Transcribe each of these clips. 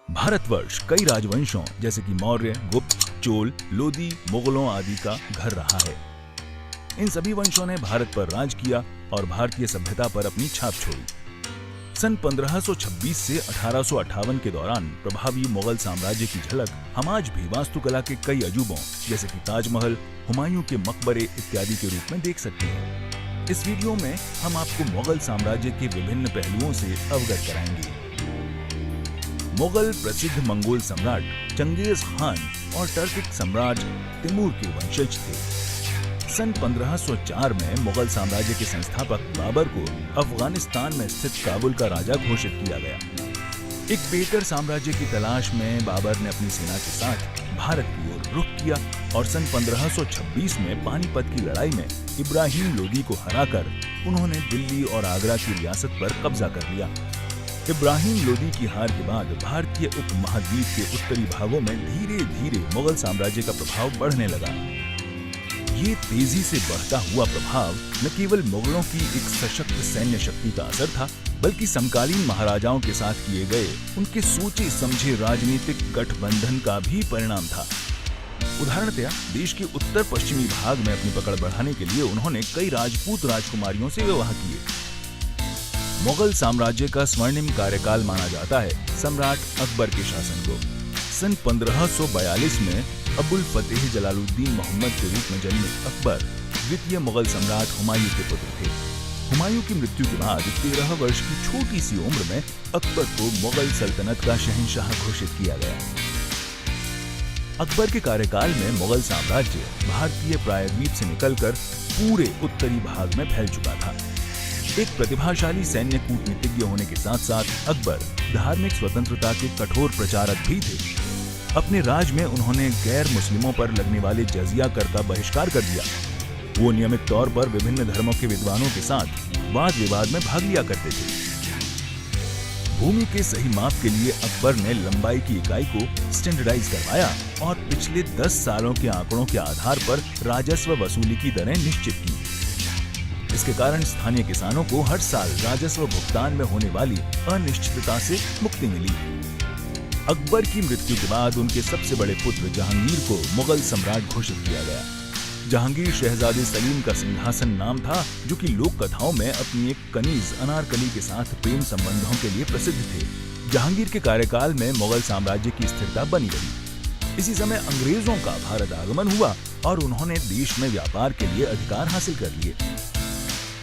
भारतवर्ष कई राजवंशों जैसे कि मौर्य, गुप्त, चोल, लोदी, मुगलों आदि का घर रहा है। इन सभी वंशों ने भारत पर राज किया और भारतीय सभ्यता पर अपनी छाप छोड़ी। सन 1526 से 1858 के दौरान प्रभावी मुगल साम्राज्य की झलक हम आज भी वास्तुकला के कई अजूबों जैसे कि ताजमहल, हुमायूं के मकबरे इत्यादि के रूप में देख सकते हैं। इस वीडियो में हम आपको मुगल साम्राज्य के विभिन्न पहलुओं से अवगत कराएंगे। मुगल प्रसिद्ध मंगोल सम्राट चंगेज खान और टर्किक सम्राट तिमूर के वंशज थे। सन 1504 में मुगल साम्राज्य के संस्थापक बाबर को अफगानिस्तान में स्थित काबुल का राजा घोषित किया गया। एक बेहतर साम्राज्य की तलाश में बाबर ने अपनी सेना के साथ भारत की ओर रुख किया और सन 1526 में पानीपत की लड़ाई में इब्राहिम लोदी को हराकर उन्होंने दिल्ली और आगरा की रियासत पर कब्जा कर लिया। इब्राहिम लोदी की हार के बाद भारतीय उपमहाद्वीप के उत्तरी भागों में धीरे धीरे मुगल साम्राज्य का प्रभाव बढ़ने लगा। ये तेजी से बढ़ता हुआ प्रभाव न केवल मुगलों की एक सशक्त सैन्य शक्ति का असर था, बल्कि समकालीन महाराजाओं के साथ किए गए उनके सोचे समझे राजनीतिक गठबंधन का भी परिणाम था। उदाहरणतया देश के उत्तर पश्चिमी भाग में अपनी पकड़ बढ़ाने के लिए उन्होंने कई राजपूत राजकुमारियों से विवाह किए। मुगल साम्राज्य का स्वर्णिम कार्यकाल माना जाता है सम्राट अकबर के शासन को। सन 1542 में अबुल फतेह जलालुद्दीन मोहम्मद के रूप में जन्मे अकबर द्वितीय मुगल सम्राट हुमायूं के पुत्र थे। हुमायूं की मृत्यु के बाद 13 वर्ष की छोटी सी उम्र में अकबर को मुगल सल्तनत का शहंशाह घोषित किया गया। अकबर के कार्यकाल में मुगल साम्राज्य भारतीय प्रायद्वीप से निकलकर पूरे उत्तरी भाग में फैल चुका था। एक प्रतिभाशाली सैन्य कूटनीतिज्ञ होने के साथ साथ अकबर धार्मिक स्वतंत्रता के कठोर प्रचारक भी थे। अपने राज में उन्होंने गैर मुस्लिमों पर लगने वाले जजिया कर का बहिष्कार कर दिया। वो नियमित तौर पर विभिन्न धर्मों के विद्वानों के साथ वाद विवाद में भाग लिया करते थे। भूमि के सही माप के लिए अकबर ने लंबाई की इकाई को स्टैंडर्डाइज करवाया और पिछले 10 सालों के आंकड़ों के आधार पर राजस्व वसूली की दरें निश्चित की। इसके कारण स्थानीय किसानों को हर साल राजस्व भुगतान में होने वाली अनिश्चितता से मुक्ति मिली। अकबर की मृत्यु के बाद उनके सबसे बड़े पुत्र जहांगीर को मुगल सम्राट घोषित किया गया। जहांगीर शहजादे सलीम का सिंहासन नाम था, जो कि लोक कथाओं में अपनी एक कनीज अनारकली के साथ प्रेम संबंधों के लिए प्रसिद्ध थे। जहांगीर के कार्यकाल में मुगल साम्राज्य की स्थिरता बनी रही। इसी समय अंग्रेजों का भारत आगमन हुआ और उन्होंने देश में व्यापार के लिए अधिकार हासिल कर लिए।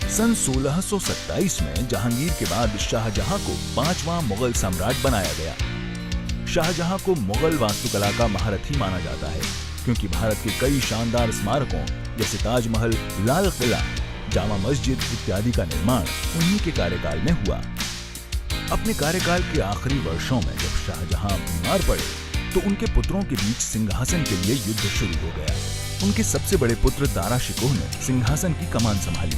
सन 1627 में जहांगीर के बाद शाहजहां को 5वां मुगल सम्राट बनाया गया। शाहजहां को मुगल वास्तुकला का महारथी माना जाता है, क्योंकि भारत के कई शानदार स्मारकों जैसे ताजमहल, लाल किला, जामा मस्जिद इत्यादि का निर्माण उन्हीं के कार्यकाल में हुआ। अपने कार्यकाल के आखिरी वर्षों में जब शाहजहां बीमार पड़े तो उनके पुत्रों के बीच सिंहासन के लिए युद्ध शुरू हो गया। उनके सबसे बड़े पुत्र दारा शिकोह ने सिंहासन की कमान संभाली,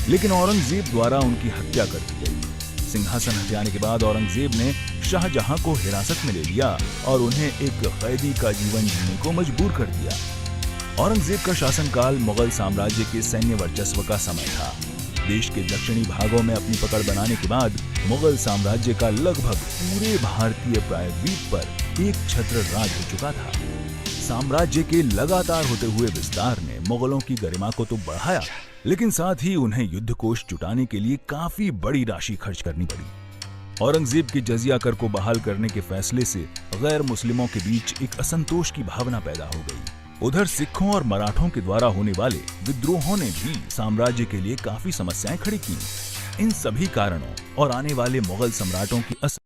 लेकिन औरंगजेब द्वारा उनकी हत्या कर दी गई। सिंहासन हट जाने के बाद औरंगजेब ने शाहजहां को हिरासत में ले लिया और उन्हें एक कैदी का जीवन जीने को मजबूर कर दिया। औरंगजेब का शासनकाल मुगल साम्राज्य के सैन्य वर्चस्व का समय था। देश के दक्षिणी भागों में अपनी पकड़ बनाने के बाद मुगल साम्राज्य का लगभग पूरे भारतीय प्रायद्वीप पर एक छत्र राज हो चुका था। साम्राज्य के लगातार होते हुए विस्तार ने मुगलों की गरिमा को तो बढ़ाया, लेकिन साथ ही उन्हें युद्ध कोष जुटाने के लिए काफी बड़ी राशि खर्च करनी पड़ी। औरंगजेब के जजिया कर को बहाल करने के फैसले से गैर मुस्लिमों के बीच एक असंतोष की भावना पैदा हो गई। उधर सिखों और मराठों के द्वारा होने वाले विद्रोहों ने भी साम्राज्य के लिए काफी समस्याएं खड़ी की। इन सभी कारणों और आने वाले मुगल सम्राटों की